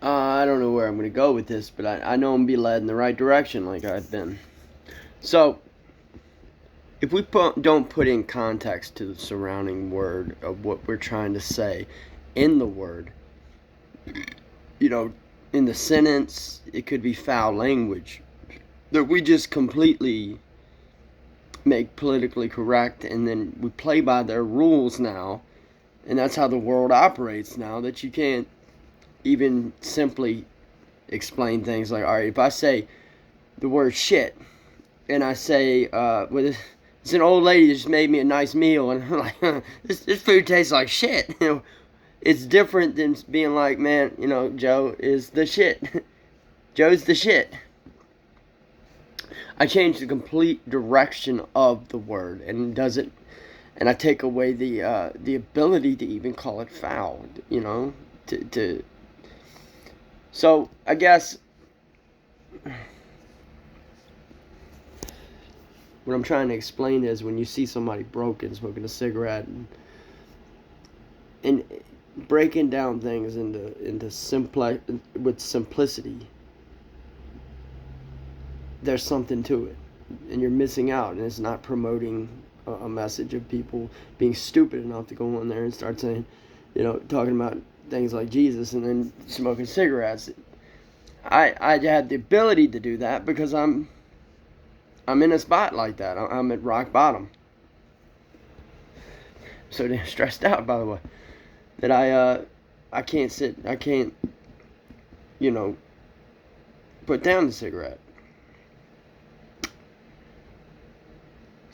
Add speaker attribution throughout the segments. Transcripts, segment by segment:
Speaker 1: I don't know where I'm going to go with this, but I know I'm going to be led in the right direction like I've been. So, if we don't put in context to the surrounding word of what we're trying to say in the word, you know, in the sentence, it could be foul language that we just completely make politically correct, and then we play by their rules now, and that's how the world operates now, that you can't even simply explain things like, all right, if I say the word shit, and I say, it's an old lady that just made me a nice meal, and I'm like, this food tastes like shit. It's different than being like, man, Joe is the shit. Joe's the shit. I change the complete direction of the word, and I take away the ability to even call it foul. So I guess what I'm trying to explain is when you see somebody broken smoking a cigarette and breaking down things with simplicity, there's something to it, and you're missing out, and it's not promoting a message of people being stupid enough to go on there and start saying, talking about things like Jesus and then smoking cigarettes. I had the ability to do that because I'm in a spot like that. I'm at rock bottom. So damn stressed out, by the way, that I can't put down the cigarette.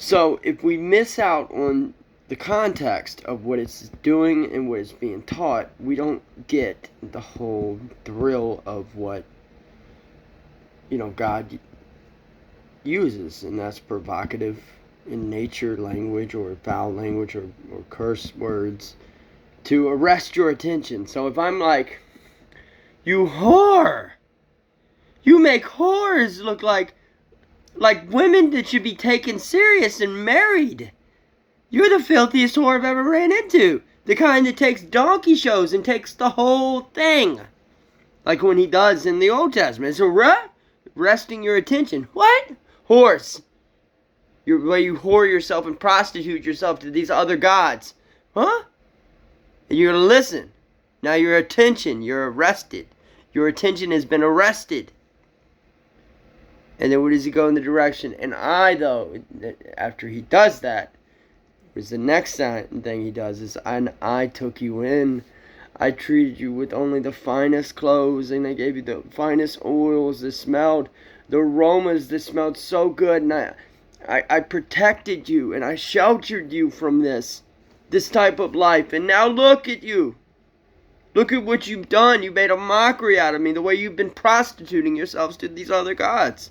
Speaker 1: So if we miss out on the context of what it's doing and what it's being taught, we don't get the whole thrill of what God uses, and that's provocative in nature language or foul language or curse words to arrest your attention. So if I'm like, you whore, you make whores look like women that should be taken serious and married. You're the filthiest whore I've ever ran into. The kind that takes donkey shows and takes the whole thing. Like when he does in the Old Testament. So arresting your attention. What? Horse. Where you whore yourself and prostitute yourself to these other gods. Huh? And you're going to listen. Now your attention, you're arrested. Your attention has been arrested. And then where does he go in the direction? And after he does that, the next thing he does is, and I took you in. I treated you with only the finest clothes, and I gave you the finest oils that smelled, the aromas that smelled so good, and I protected you, and I sheltered you from this type of life. And now look at you. Look at what you've done. You made a mockery out of me, the way you've been prostituting yourselves to these other gods.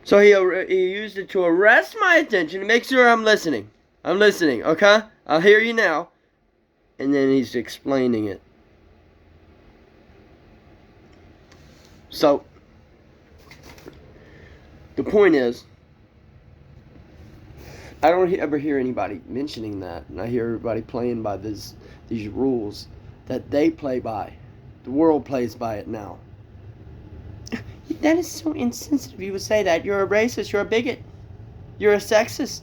Speaker 1: So he used it to arrest my attention to make sure I'm listening. I'm listening, okay? I'll hear you now. And then he's explaining it. So, the point is, I don't ever hear anybody mentioning that. And I hear everybody playing by these rules that they play by. The world plays by it now. That is so insensitive. You would say that. You're a racist. You're a bigot. You're a sexist.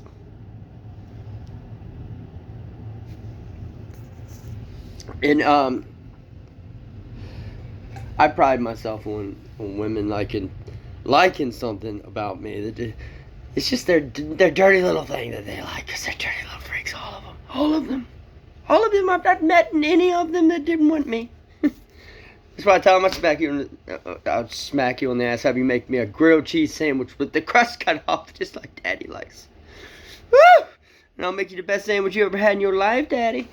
Speaker 1: And I pride myself on women liking something about me. That it's just their dirty little thing that they like, because they're dirty little freaks. All of them. All of them. All of them. I've not met any of them that didn't want me. That's why I tell them I'll smack you on the ass, have you make me a grilled cheese sandwich with the crust cut off, just like Daddy likes. Woo! And I'll make you the best sandwich you ever had in your life, Daddy.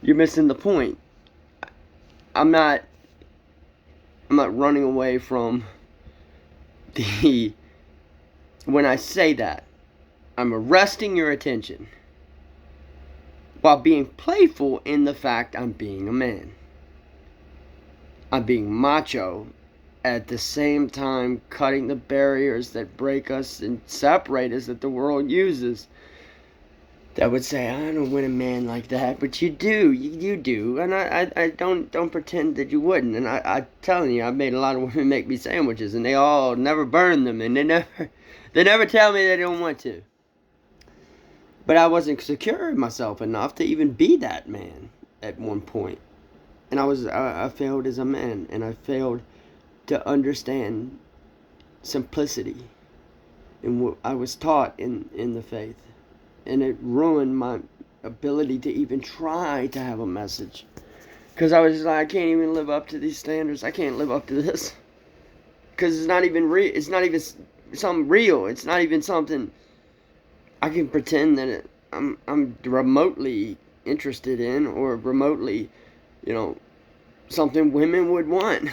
Speaker 1: You're missing the point. I'm not running away from when I say that, I'm arresting your attention while being playful in the fact I'm being a man. I'm being macho, at the same time cutting the barriers that break us and separate us that the world uses that would say, I don't want a man like that, but you do, you do, and I don't pretend that you wouldn't, and I'm telling you, I've made a lot of women make me sandwiches, and they all never burn them, and they never tell me they don't want to, but I wasn't secure in myself enough to even be that man at one point, and I failed as a man, and I failed to understand simplicity in what I was taught in the faith. And it ruined my ability to even try to have a message. Because I was just like, I can't even live up to these standards. I can't live up to this. Because it's not even real. It's not even something real. It's not even something I can pretend that I'm remotely interested in, or remotely, something women would want.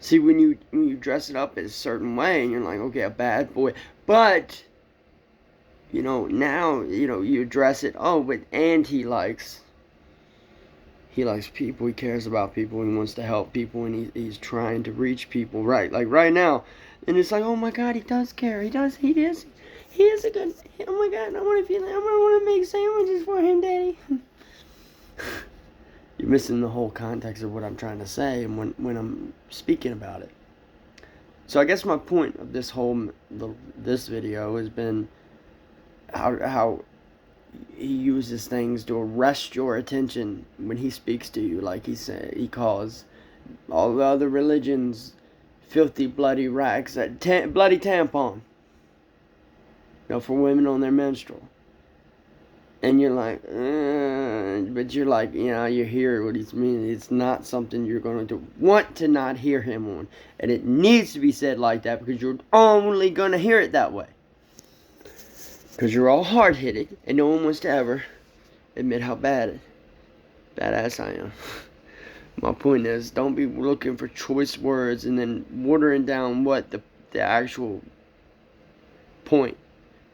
Speaker 1: See, when you dress it up in a certain way, and you're like, okay, a bad boy, but now, you address it, and he likes people, he cares about people, he wants to help people, and he's trying to reach people, right? Like right now, and it's like, oh my God, he does care, he is a good, oh my God, I want to make sandwiches for him, Daddy. You're missing the whole context of what I'm trying to say, and when I'm speaking about it. So I guess my point of this video has been how he uses things to arrest your attention when he speaks to you. Like he calls all the other religions filthy, bloody rags, bloody tampon, for women on their menstrual. And you're like, but you're like, you hear what he's meaning. It's not something you're going to want to not hear him on. And it needs to be said like that, because you're only going to hear it that way. Because you're all hard-headed, and no one wants to ever admit how badass I am. My point is, don't be looking for choice words and then watering down what the actual point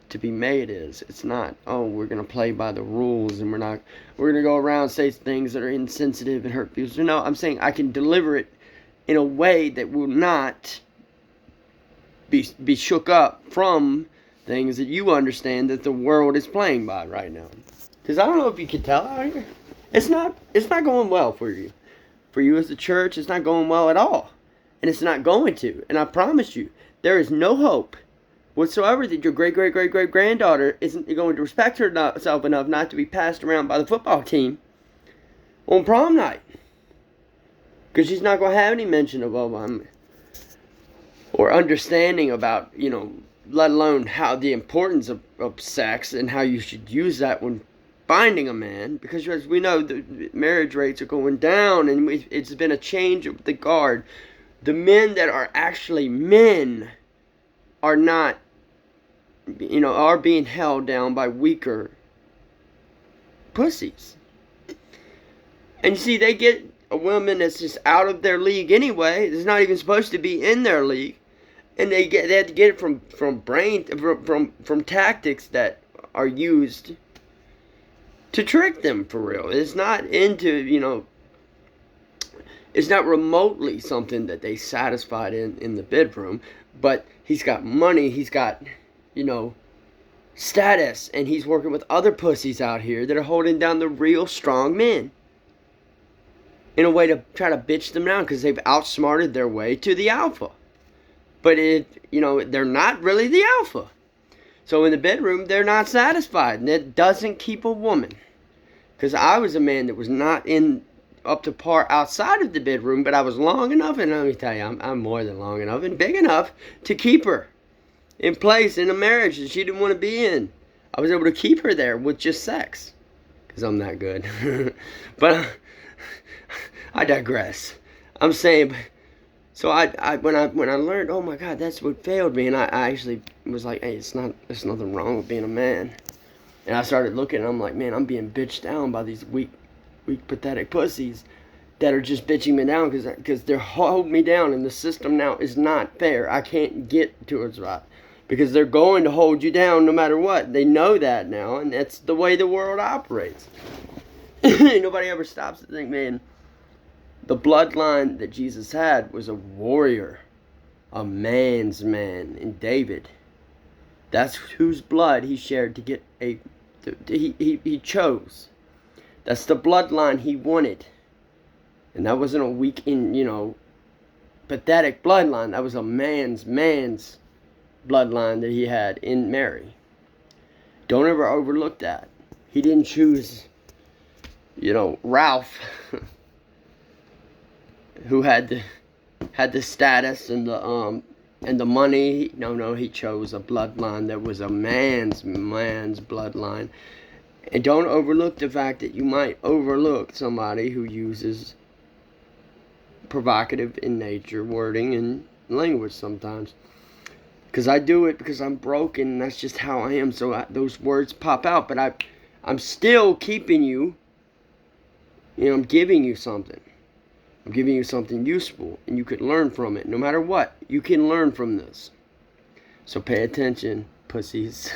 Speaker 1: to be made is. It's not, we're going to play by the rules, and we're going to go around and say things that are insensitive and hurt people. So no, I'm saying I can deliver it in a way that will not be shook up from things that you understand that the world is playing by right now. Because I don't know if you can tell out here, it's not going well for you. For you as a church, it's not going well at all. And it's not going to. And I promise you, there is no hope whatsoever that your great-great-great-great-granddaughter isn't going to respect herself enough not to be passed around by the football team on prom night. Because she's not going to have any mention of Obama or understanding about, let alone how the importance of sex and how you should use that when finding a man. Because as we know, the marriage rates are going down, and it's been a change of the guard. The men that are actually men are not, are being held down by weaker pussies. And you see, they get a woman that's just out of their league anyway, that's not even supposed to be in their league. And they have to get it from tactics that are used to trick them, for real. It's not it's not remotely something that they satisfied in the bedroom, but he's got money, he's got, status, and he's working with other pussies out here that are holding down the real strong men in a way to try to bitch them down because they've outsmarted their way to the alpha. But they're not really the alpha. So in the bedroom, they're not satisfied. And that doesn't keep a woman. Because I was a man that was not up to par outside of the bedroom, but I was long enough, and let me tell you, I'm more than long enough and big enough to keep her in place in a marriage that she didn't want to be in. I was able to keep her there with just sex. Because I'm that good. But I digress. I'm saying... So when I learned, oh my God, that's what failed me, and I actually was like, hey, there's nothing wrong with being a man. And I started looking, and I'm like, man, I'm being bitched down by these weak, pathetic pussies that are just bitching me down because they're holding me down, and the system now is not fair. I can't get towards right because they're going to hold you down no matter what. They know that now, and that's the way the world operates. Nobody ever stops to think, man, the bloodline that Jesus had was a warrior, a man's man in David. That's whose blood he shared to get a He chose. That's the bloodline he wanted. And that wasn't a weak, pathetic bloodline. That was a man's bloodline that he had in Mary. Don't ever overlook that. He didn't choose, Ralph, who had the status and the money. No, he chose a bloodline that was a man's bloodline. And don't overlook the fact that you might overlook somebody who uses provocative in nature wording and language sometimes. Because I do it because I'm broken, and that's just how I am. So those words pop out, but I'm still keeping you. I'm giving you something. I'm giving you something useful, and you could learn from it. No matter what, you can learn from this. So pay attention, pussies.